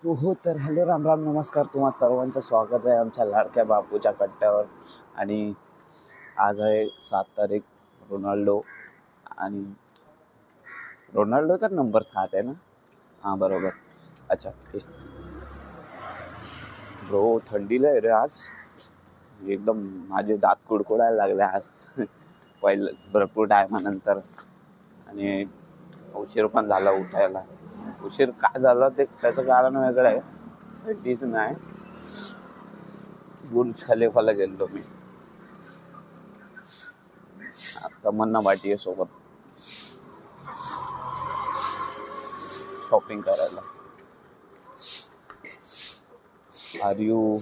हो तर हॅलो राम राम नमस्कार. तुम्हा सर्वांचं स्वागत आहे आमच्या लाडक्या बापूच्या कट्ट्यावर. आणि आज आहे 7 तारीख. रोनाल्डो आणि रोनाल्डोचा नंबर 7 आहे ना? हां बरोबर. अच्छा ब्रो, थंडीला आहे रे आज. एकदम माझे दात कुडकुडायला लागले आज. पहिलं भरपूर टायमानंतर. आणि उशीर पण झाला उठायला. उशीर काय झालं ते त्याचं कारण वेगळं आहे. थंडीच नाही, बुर्ज खलिफाला गेलो मी. आता मन्ना भाटी आहे सोबत शॉपिंग करायला. आर यू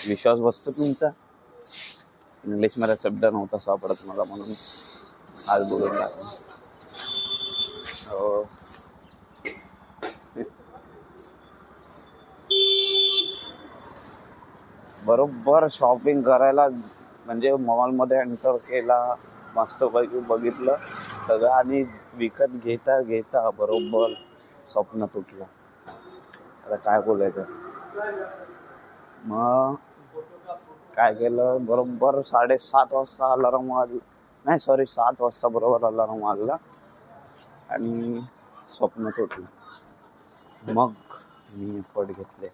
विश्वास बसतो तुमचा? इंग्लिशमध्ये शब्द नव्हता सापडत मला, म्हणून आज बोलून टाकलं. हो, बरोबर शॉपिंग करायला म्हणजे मॉलमध्ये एंटर केला, मस्तपैकी बघितलं सगळं आणि विकत घेता घेता बरोबर स्वप्न तुटलं. आता काय बोलायचं. मग काय केलं, बरोबर 7:30 वाजता अलार्म वाजला. नाही सॉरी, 7 वाजता बरोबर अलार्म वाजला आणि स्वप्न तुटलं. मग मी एफर्ट घेतले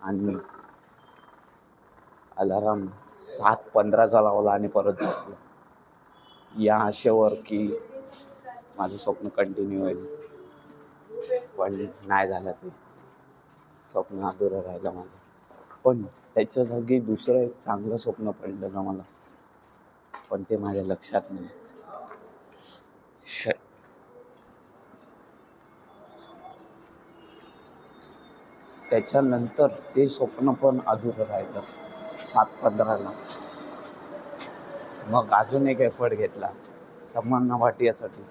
आणि अलार्म 7:15चा लावला आणि परत झोपलो, या आशेवर की माझं स्वप्न कंटिन्यू होईल. पण नाही झालं, ते स्वप्न अधुरं राहिलं माझं. पण त्याच्या जागी दुसरं एक चांगलं स्वप्न पडलं ना मला, पण ते माझ्या लक्षात नाही. त्याच्यानंतर ते स्वप्न पण अधुरं राहिलं 7:15ला. मग अजून एक एफर्ट घेतला तमन्ना भाटियासाठी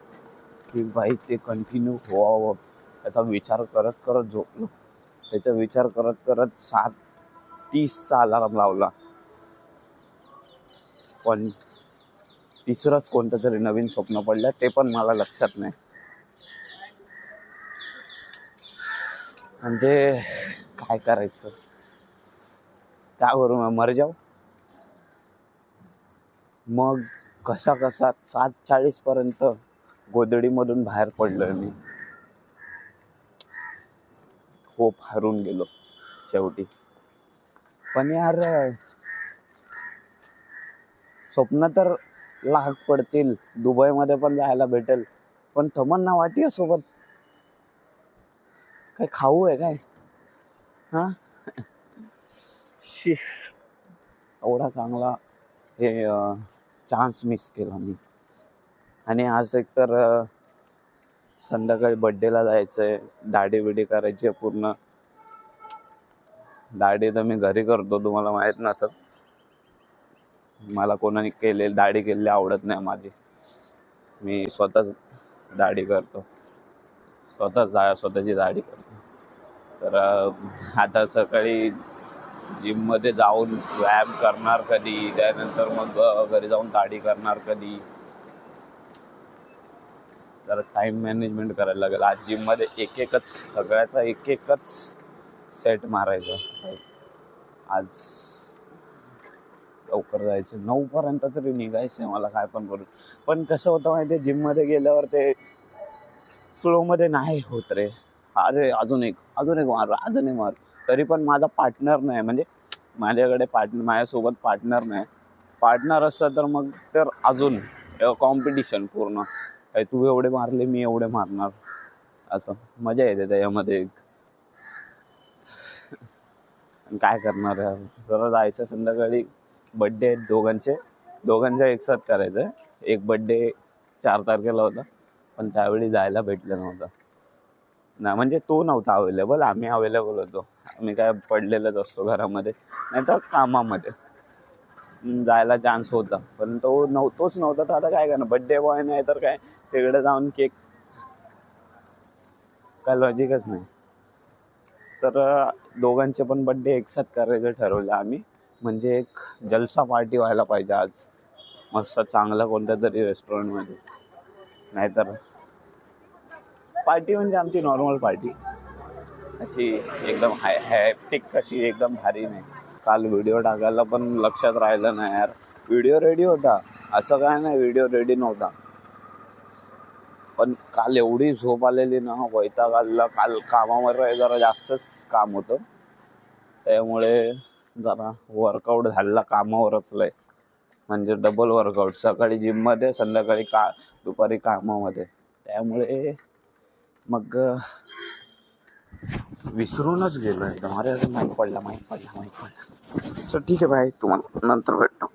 की बाई ते कंटिन्यू व्हावं. त्याचा विचार करत करत झोपलो. त्याचा विचार करत करत 7:30चा अलार्म लावला. पण तिसरंच कोणतं तरी नवीन स्वप्न पडलं, ते पण मला लक्षात नाही. म्हणजे काय करायचं, काय करू, मर जाऊ. मग कसा 7:40 गोधडीमधून बाहेर पडलोय मी. खूप हरून गेलो शेवटी. पण यार, स्वप्न तर लाख पडतील, दुबईमध्ये पण जायला भेटेल, पण तमन्ना भाटिया सोबत काय खाऊ आहे काय? हा, एवढा चांगला हे चान्स मिस केला मी. आणि आज एकतर संध्याकाळी बड्डेला जायचंय, दाढी बिडी करायची आहे पूर्ण. दाढी तर मी घरी करतो, तुम्हाला माहित नसत. मला कोणाने दाढी केलेली आवडत नाही माझी. मी स्वतःच दाढी करतो, स्वतःची दाढी करतो. तर आता सकाळी जिममध्ये जाऊन व्यायाम करणार कधी, त्यानंतर मग घरी जाऊन दाढी करणार कधी. जरा टाईम मॅनेजमेंट करायला लागेल. आज जिममध्ये सगळ्याचा एक एकच सेट मारायचा. आज लवकर जायचं, 9पर्यंत तरी निघायचं मला, काय पण करून. पण कसं होतं माहिती आहे, जिममध्ये गेल्यावर ते फ्लोमध्ये नाही होत रे. अरे अजून एक मार. तरी पण माझा पार्टनर नाही, म्हणजे माझ्याकडे माझ्यासोबत पार्टनर नाही. पार्टनर असतं तर मग तर अजून कॉम्पिटिशन पूर्ण. तू एवढे मारले, मी एवढे मारणार, असं मजा येते त्याच्यामध्ये. काय करणार यार, जरा जायचं संध्याकाळी. बड्डे आहेत दोघांच्या एकसाथ करायचं. एक बड्डे 4 तारखेला होता, पण त्यावेळी जायला भेटलं नव्हतं ना, म्हणजे तो नव्हता अवेलेबल, आम्ही अवेलेबल होतो. आम्ही काय पडलेलंच असतो घरामध्ये, नाही तर कामामध्ये. जायला चान्स होता, पण तोच नव्हता. तर आता काय करणार, बड्डे बॉय नाही तर काय, तिकडे जाऊन केक, काय लॉजिकच नाही. तर दोघांचे पण बड्डे एकसाथ करायचं ठरवलं आम्ही. म्हणजे एक जलसा पार्टी व्हायला पाहिजे आज, मस्त चांगला कोणत्या तरी रेस्टॉरंटमध्ये. नाहीतर पार्टी म्हणजे आमची नॉर्मल पार्टी, अशी एकदम हॅप्टिक अशी एकदम भारी नाही. काल व्हिडिओ टाकायला पण लक्षात राहिलं नाही यार. व्हिडिओ रेडी होता, असं काय नाही व्हिडिओ रेडी नव्हता, पण काल एवढी झोप आलेली ना, वैताग आलेला. काल कामावर जरा जास्तच काम होतं, त्यामुळे जरा वर्कआउट झालेला कामावरच लय, म्हणजे डबल वर्कआउट. सकाळी जिममध्ये, संध्याकाळी दुपारी कामामध्ये. त्यामुळे मग विसरूनच गेलो एकदम. अरे माहीत पडला. तर ठीक आहे भाई, तुम्हाला नंतर भेटतो.